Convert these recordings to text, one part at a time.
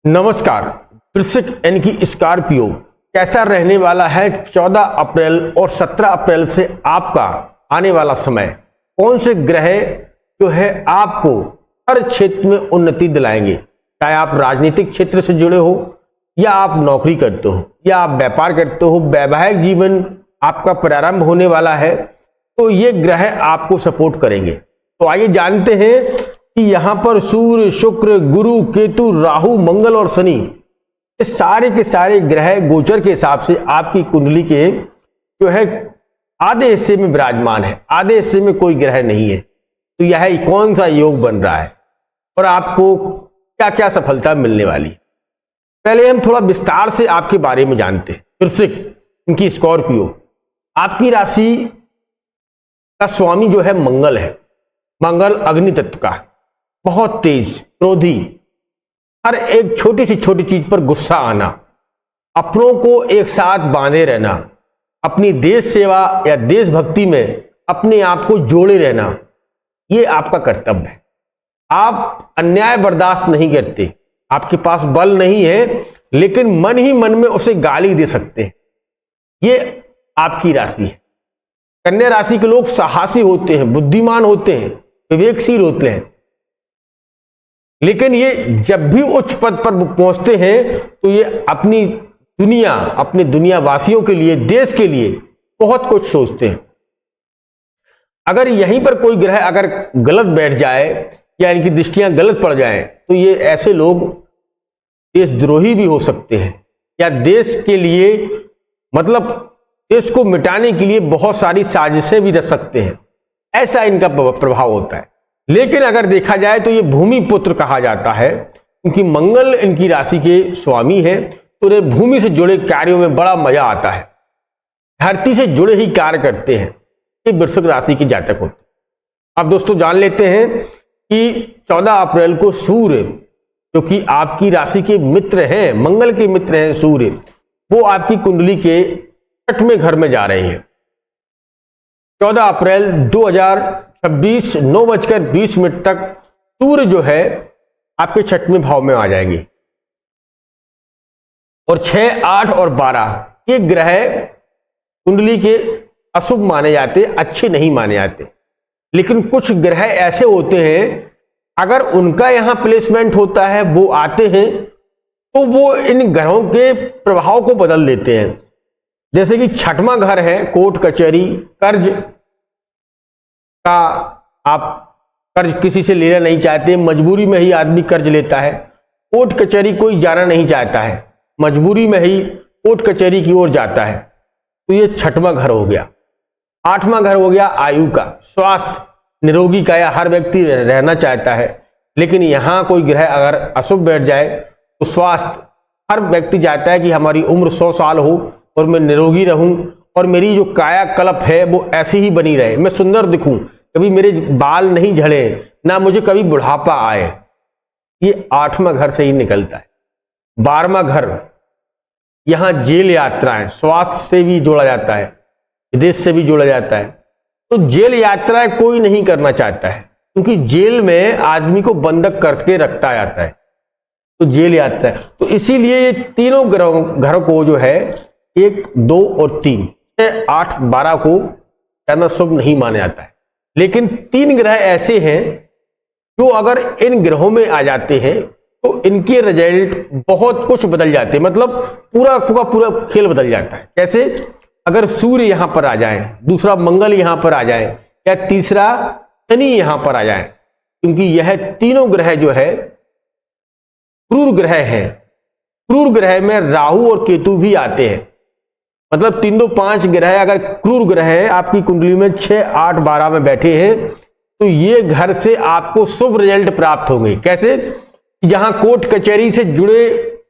नमस्कार। वृश्चिक यानी कि स्कॉर्पियो कैसा रहने वाला है 14 अप्रैल और 17 अप्रैल से आपका आने वाला समय। कौन से ग्रह जो है आपको हर क्षेत्र में उन्नति दिलाएंगे, चाहे आप राजनीतिक क्षेत्र से जुड़े हो या आप नौकरी करते हो या आप व्यापार करते हो, वैवाहिक जीवन आपका प्रारंभ होने वाला है, तो ये ग्रह आपको सपोर्ट करेंगे। तो आइए जानते हैं कि यहां पर सूर्य, शुक्र, गुरु, केतु, राहु, मंगल और शनि, ये सारे के सारे ग्रह गोचर के हिसाब से आपकी कुंडली के जो है आधे हिस्से में विराजमान है, आधे हिस्से में कोई ग्रह नहीं है। तो यह कौन सा योग बन रहा है और आपको क्या क्या सफलता मिलने वाली है। पहले हम थोड़ा विस्तार से आपके बारे में जानते हैं। वृश्चिक इनकी स्कॉर्पियो, आपकी राशि का स्वामी जो है मंगल है। मंगल अग्नि तत्व का, बहुत तेज, क्रोधी, हर एक छोटी सी छोटी चीज पर गुस्सा आना, अपनों को एक साथ बांधे रहना, अपनी देश सेवा या देशभक्ति में अपने आप को जोड़े रहना, ये आपका कर्तव्य है। आप अन्याय बर्दाश्त नहीं करते, आपके पास बल नहीं है, लेकिन मन ही मन में उसे गाली दे सकते हैं। ये आपकी राशि है। कन्या राशि के लोग साहसी होते हैं, बुद्धिमान होते हैं, विवेकशील होते हैं, लेकिन ये जब भी उच्च पद पर पहुंचते हैं तो ये अपने दुनियावासियों के लिए, देश के लिए बहुत कुछ सोचते हैं। अगर यहीं पर कोई ग्रह अगर गलत बैठ जाए या इनकी दृष्टियां गलत पड़ जाए तो ये ऐसे लोग देशद्रोही भी हो सकते हैं या देश के लिए मतलब देश को मिटाने के लिए बहुत सारी साजिशें भी रच सकते हैं। ऐसा इनका प्रभाव होता है। लेकिन अगर देखा जाए तो ये भूमि पुत्र कहा जाता है, क्योंकि मंगल इनकी राशि के स्वामी है, तो ये भूमि से जुड़े कार्यों में बड़ा मजा आता है। धरती से जुड़े ही कार्य करते हैं, ये वृश्चिक राशि के जातक होते हैं। अब दोस्तों जान लेते हैं कि 14 अप्रैल को सूर्य, जो कि आपकी राशि के मित्र हैं, मंगल के मित्र हैं सूर्य, वो आपकी कुंडली के 6वें घर में जा रहे हैं। 14 अप्रैल 2026 9:20 तक सूर्य जो है आपके 6वें भाव में आ जाएंगे। और 6, 8 और 12 ये ग्रह कुंडली के अशुभ माने जाते, अच्छे नहीं माने जाते। लेकिन कुछ ग्रह ऐसे होते हैं, अगर उनका यहां प्लेसमेंट होता है, वो आते हैं, तो वो इन ग्रहों के प्रभाव को बदल देते हैं। जैसे कि 6वां घर है कोर्ट कचहरी, कर्ज का, आप कर्ज किसी से लेना नहीं चाहते, मजबूरी में ही आदमी कर्ज लेता है। कोर्ट कचहरी कोई जाना नहीं चाहता है, मजबूरी में ही कोर्ट कचहरी की ओर जाता है, तो ये 6वां घर हो गया। 8वां घर हो गया आयु का, स्वास्थ्य, निरोगी का, या हर व्यक्ति रहना चाहता है, लेकिन यहां कोई ग्रह अगर अशुभ बैठ जाए तो स्वास्थ्य, हर व्यक्ति चाहता है कि हमारी उम्र 100 साल हो और मैं निरोगी रहूं और मेरी जो कायाकल्प है वो ऐसी ही बनी रहे, मैं सुंदर दिखूं, कभी मेरे बाल नहीं झड़े, ना मुझे कभी बुढ़ापा आए। ये 8वां घर से ही निकलता है। 12वां घर, यहां जेल यात्राएं, स्वास्थ्य से भी जोड़ा जाता है, विदेश से भी जोड़ा जाता है। तो जेल यात्राएं कोई नहीं करना चाहता है, क्योंकि जेल में आदमी को बंधक करके रखा जाता है, तो जेल यात्रा है। तो इसीलिए ये तीनों घर को जो है 1, 2 और 3, 6, 8, 12 को करना शुभ नहीं माना जाता है। लेकिन 3 ग्रह ऐसे हैं जो अगर इन ग्रहों में आ जाते हैं तो इनके रिजल्ट बहुत कुछ बदल जाते हैं, मतलब पूरा खेल बदल जाता है। कैसे? अगर सूर्य यहां पर आ जाए, दूसरा मंगल यहां पर आ जाए, या तीसरा शनि यहां पर आ जाए, क्योंकि यह तीनों ग्रह जो है क्रूर ग्रह हैं। क्रूर ग्रह में राहु और केतु भी आते हैं, मतलब 3, 2, 5 ग्रह अगर क्रूर ग्रह है आपकी कुंडली में 6, 8, 12 में बैठे हैं, तो ये घर से आपको शुभ रिजल्ट प्राप्त होंगे। कैसे? जहां कोर्ट कचहरी से जुड़े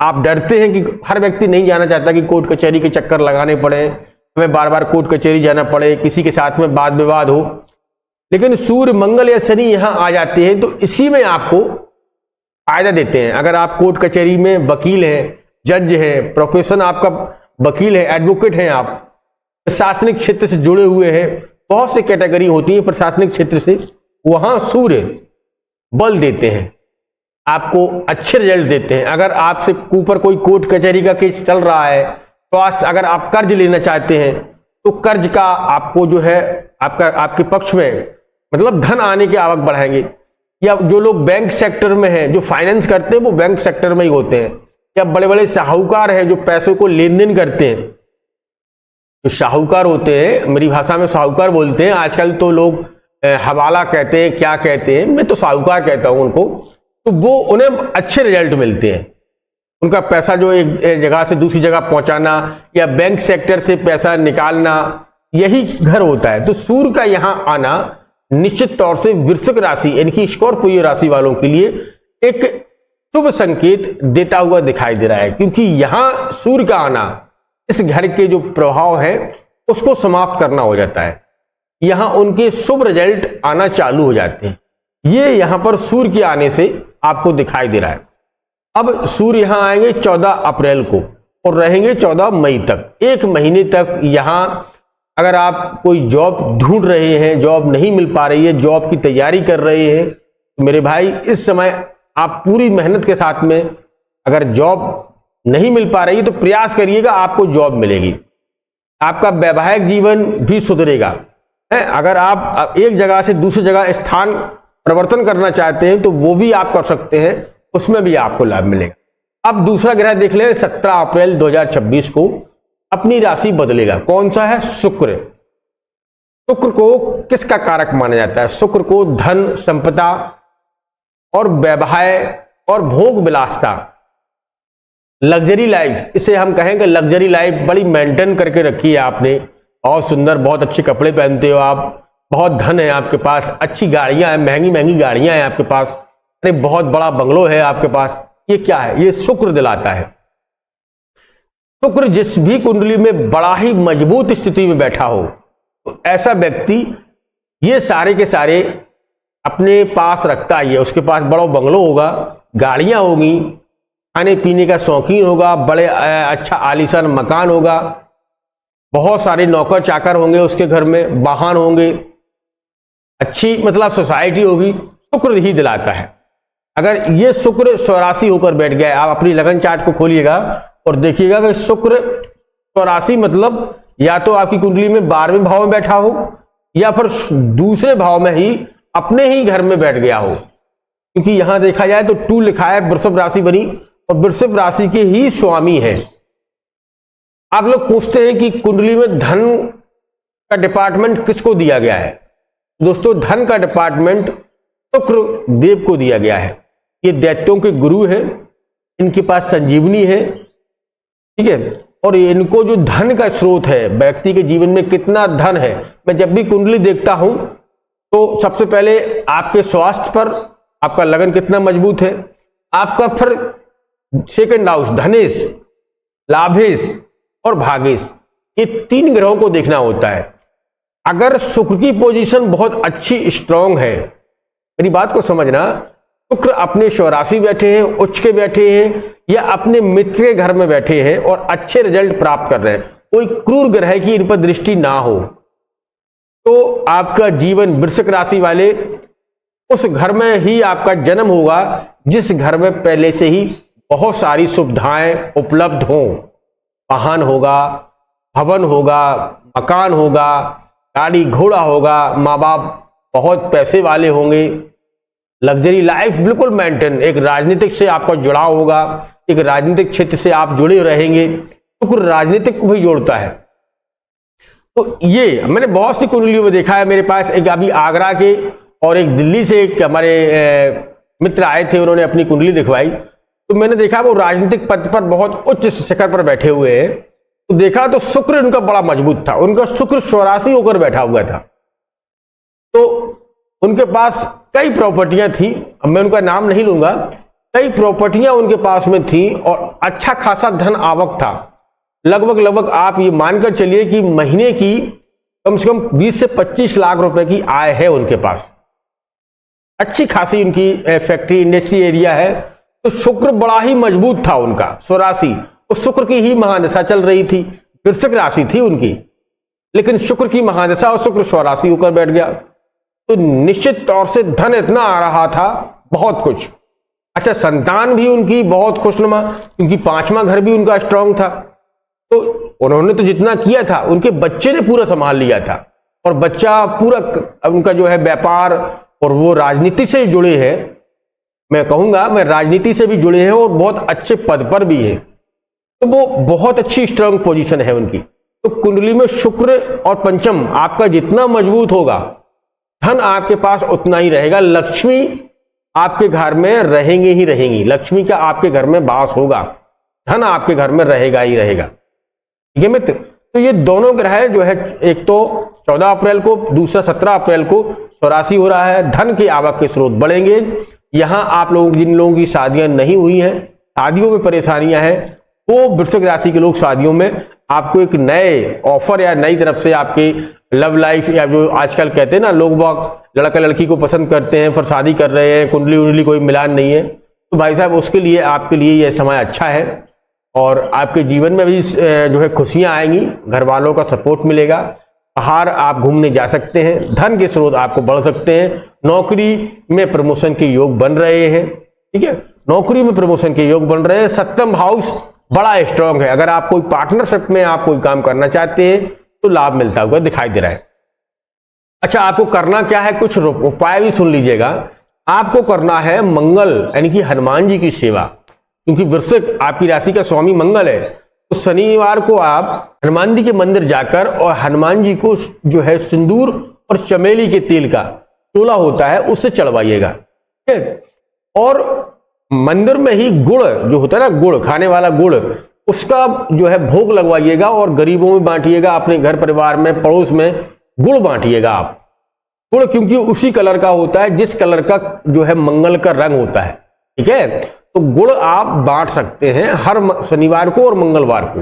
आप डरते हैं कि हर व्यक्ति नहीं जाना चाहता कि कोर्ट कचहरी के चक्कर लगाने पड़े, हमें बार बार कोर्ट कचहरी जाना पड़े, किसी के साथ में वाद विवाद हो, लेकिन सूर्य, मंगल या शनि यहां आ जाते हैं तो इसी में आपको फायदा देते हैं। अगर आप कोर्ट कचहरी में वकील हैं, जज हैं, प्रोफेशन आपका वकील है, एडवोकेट हैं, आप प्रशासनिक क्षेत्र से जुड़े हुए हैं, बहुत से कैटेगरी होती है प्रशासनिक क्षेत्र से, वहां सूर्य बल देते हैं। आपको अच्छे रिजल्ट देते हैं। अगर आपसे ऊपर कोई कोर्ट कचहरी का केस चल रहा है, स्वास्थ्य, अगर आप कर्ज लेना चाहते हैं तो कर्ज का आपको जो है आपके पक्ष में मतलब धन आने की आवक बढ़ाएंगे। या जो लोग बैंक सेक्टर में हैं, जो फाइनेंस करते हैं, वो बैंक सेक्टर में ही होते हैं। या बड़े बड़े साहूकार हैं जो पैसों को लेन देन करते हैं, जो साहूकार होते हैं, मेरी भाषा में साहूकार बोलते हैं, आजकल तो लोग हवाला कहते हैं, क्या कहते हैं, मैं तो साहूकार कहता हूं उनको। तो वो उन्हें अच्छे रिजल्ट मिलते हैं। उनका पैसा जो एक जगह से दूसरी जगह पहुंचाना या बैंक सेक्टर से पैसा निकालना, यही घर होता है। तो सूर्य का यहां आना निश्चित तौर से वृश्चिक राशि यानी कि स्कॉर्पियो राशि वालों के लिए एक शुभ संकेत देता हुआ दिखाई दे रहा है, क्योंकि यहां सूर्य का आना इस घर के जो प्रभाव है उसको समाप्त करना हो जाता है। यहां उनके शुभ रिजल्ट आना चालू हो जाते हैं। ये यहां पर सूर्य के आने से आपको दिखाई दे रहा है। अब सूर्य यहां आएंगे 14 अप्रैल को और रहेंगे 14 मई तक। एक महीने तक यहां अगर आप कोई जॉब ढूंढ रहे हैं, जॉब नहीं मिल पा रही है, जॉब की तैयारी कर रहे हैं, तो मेरे भाई इस समय आप पूरी मेहनत के साथ में, अगर जॉब नहीं मिल पा रही है तो प्रयास करिएगा, आपको जॉब मिलेगी। आपका वैवाहिक जीवन भी सुधरेगा है। अगर आप एक जगह से दूसरी जगह स्थान परिवर्तन करना चाहते हैं तो वो भी आप कर सकते हैं, उसमें भी आपको लाभ मिलेगा। अब दूसरा ग्रह देख लें, 17 अप्रैल 2026 को अपनी राशि बदलेगा। कौन सा है? शुक्र। शुक्र को किसका कारक माना जाता है? शुक्र को धन, संपदा और वैवाहिक और भोग विलासता, लग्जरी लाइफ, इसे हम कहेंगे लग्जरी लाइफ बड़ी मेंटेन करके रखी है आपने। बहुत सुंदर, बहुत अच्छे कपड़े पहनते हो आप, बहुत धन है आपके पास, अच्छी गाड़ियां हैं, महंगी महंगी गाड़ियां हैं आपके पास, अरे बहुत बड़ा बंगलो है आपके पास। ये क्या है? ये शुक्र दिलाता है। शुक्र जिस भी कुंडली में बड़ा ही मजबूत स्थिति में बैठा हो, तो ऐसा व्यक्ति ये सारे के सारे अपने पास रखता ही है। उसके पास बड़ा बंगलो होगा, गाड़ियां होगी, खाने पीने का शौकीन होगा, बड़े अच्छा आलीशान मकान होगा, बहुत सारे नौकर चाकर होंगे उसके घर में, वाहन होंगे, अच्छी मतलब सोसाइटी होगी। शुक्र ही दिलाता है। अगर ये शुक्र स्वराशि होकर बैठ गया, आप अपनी लगन चार्ट को खोलिएगा और देखिएगा कि शुक्र स्वराशि मतलब या तो आपकी कुंडली में 12वें भाव में बैठा हो या फिर दूसरे भाव में ही अपने ही घर में बैठ गया हो। क्योंकि यहां देखा जाए तो 2 लिखा है, वृषभ राशि बनी और वृषभ राशि के ही स्वामी है। आप लोग पूछते हैं कि कुंडली में धन का डिपार्टमेंट किसको दिया गया है? दोस्तों, धन का डिपार्टमेंट शुक्र देव को दिया गया है। ये दैत्यों के गुरु हैं, इनके पास संजीवनी है, ठीक है। और इनको जो धन का स्रोत है, व्यक्ति के जीवन में कितना धन है, मैं जब भी कुंडली देखता हूं तो सबसे पहले आपके स्वास्थ्य पर आपका लगन कितना मजबूत है, आपका फिर सेकंड हाउस धनेश, लाभेश और भागेश, ये 3 ग्रहों को देखना होता है। अगर शुक्र की पोजीशन बहुत अच्छी स्ट्रांग है, मेरी बात को समझना, शुक्र अपने स्वराशि बैठे हैं, उच्च के बैठे हैं या अपने मित्र के घर में बैठे हैं और अच्छे रिजल्ट प्राप्त कर रहे हैं, कोई क्रूर ग्रह की इन पर दृष्टि ना हो, तो आपका जीवन, वृश्चिक राशि वाले, उस घर में ही आपका जन्म होगा जिस घर में पहले से ही बहुत सारी सुविधाएं उपलब्ध हों। वाहन होगा, भवन होगा, मकान होगा, गाड़ी घोड़ा होगा, माँ बाप बहुत पैसे वाले होंगे, लग्जरी लाइफ बिल्कुल मेंटेन, एक राजनीतिक से आपका जुड़ाव होगा, एक राजनीतिक क्षेत्र से आप जुड़े रहेंगे। शुक्र राजनीतिक को भी जोड़ता है। तो ये मैंने बहुत सी कुंडलियों में देखा है। मेरे पास एक अभी आगरा के और एक दिल्ली से एक हमारे मित्र आए थे, उन्होंने अपनी कुंडली दिखवाई, तो मैंने देखा वो राजनीतिक पद पर बहुत उच्च शिखर पर बैठे हुए हैं। तो देखा तो शुक्र उनका बड़ा मजबूत था, उनका शुक्र स्वराशि होकर बैठा हुआ था। तो उनके पास कई प्रॉपर्टियां थी, अब मैं उनका नाम नहीं लूंगा, कई प्रॉपर्टियां उनके पास में थी और अच्छा खासा धन आवक था। लगभग आप ये मानकर चलिए कि महीने की कम से कम 20 से 25 लाख रुपए की आय है उनके पास। अच्छी खासी उनकी फैक्ट्री इंडस्ट्री एरिया है। तो शुक्र बड़ा ही मजबूत था उनका स्वराशि, उस शुक्र की ही महादशा चल रही थी, वृश्चिक राशि थी उनकी, लेकिन शुक्र की महादशा और शुक्र स्वराशि होकर बैठ गया। तो निश्चित तौर से धन इतना आ रहा था, बहुत कुछ, अच्छा, संतान भी उनकी बहुत खुशनुमा, क्योंकि 5वां घर भी उनका स्ट्रांग था। तो उन्होंने तो जितना किया था उनके बच्चे ने पूरा संभाल लिया था, और बच्चा पूरा उनका जो है व्यापार, और वो राजनीति से जुड़े हैं, मैं कहूंगा मैं राजनीति से भी जुड़े हैं और बहुत अच्छे पद पर भी है। तो वो बहुत अच्छी स्ट्रांग पोजीशन है उनकी। तो कुंडली में शुक्र और पंचम आपका जितना मजबूत होगा, धन आपके पास उतना ही रहेगा, लक्ष्मी आपके घर में रहेंगे ही रहेंगी, लक्ष्मी का आपके घर में वास होगा, धन आपके घर में रहेगा ही रहेगा। ठीक है मित्र, तो ये दोनों ग्रह जो है, एक तो 14 अप्रैल को, दूसरा 17 अप्रैल को स्वराशि हो रहा है। धन के आवक के स्रोत बढ़ेंगे। यहां आप लोग, जिन लोगों की शादियां नहीं हुई हैं, शादियों में परेशानियां हैं, वो वृश्चिक राशि के लोग शादियों में आपको एक नए ऑफर या नई तरफ से आपके लव लाइफ, या जो आजकल कहते हैं ना लोग बाग लड़का लड़की को पसंद करते हैं पर शादी कर रहे हैं, कुंडली उंडली कोई मिलान नहीं है, तो भाई साहब उसके लिए आपके लिए यह समय अच्छा है। और आपके जीवन में भी जो है खुशियां आएंगी, घर वालों का सपोर्ट मिलेगा, बाहर आप घूमने जा सकते हैं, धन के स्रोत आपको बढ़ सकते हैं, नौकरी में प्रमोशन के योग बन रहे हैं। ठीक है, नौकरी में प्रमोशन के योग बन रहे हैं। 7वां हाउस बड़ा स्ट्रांग है। अगर आप कोई पार्टनरशिप में आप कोई काम करना चाहते हैं तो लाभ मिलता हुआ दिखाई दे रहा है। अच्छा, आपको करना क्या है, कुछ उपाय भी सुन लीजिएगा। आपको करना है मंगल यानी कि हनुमान जी की सेवा, क्योंकि वृश्चिक आपकी राशि का स्वामी मंगल है। तो शनिवार को आप हनुमान जी के मंदिर जाकर और हनुमान जी को जो है सिंदूर और चमेली के तेल का चोला होता है उससे चढ़वाइएगा। ठीक है, और मंदिर में ही गुड़ जो होता है ना, गुड़ खाने वाला गुड़, उसका जो है भोग लगवाइएगा और गरीबों में बांटिएगा, अपने घर परिवार में पड़ोस में गुड़ बांटिएगा आप। गुड़ क्योंकि उसी कलर का होता है जिस कलर का जो है मंगल का रंग होता है। ठीक है, तो गुड़ आप बांट सकते हैं हर शनिवार को और मंगलवार को।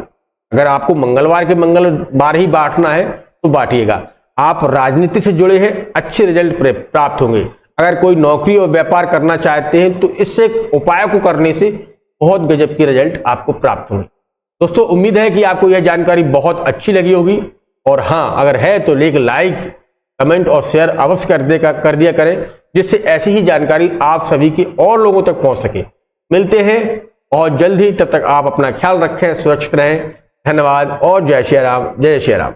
अगर आपको मंगलवार के मंगलवार ही बांटना है तो बांटिएगा। आप राजनीति से जुड़े हैं, अच्छे रिजल्ट प्राप्त होंगे। अगर कोई नौकरी और व्यापार करना चाहते हैं तो इससे उपाय को करने से बहुत गजब की रिजल्ट आपको प्राप्त होंगे। दोस्तों, उम्मीद है कि आपको यह जानकारी बहुत अच्छी लगी होगी, और हाँ, अगर है तो लाइक, कमेंट और शेयर अवश्य कर दिया करें, जिससे ऐसी ही जानकारी आप सभी के और लोगों तक पहुंच सके। मिलते हैं और जल्द ही, तब तक आप अपना ख्याल रखें, सुरक्षित रहें। धन्यवाद और जय श्री राम, जय श्री राम।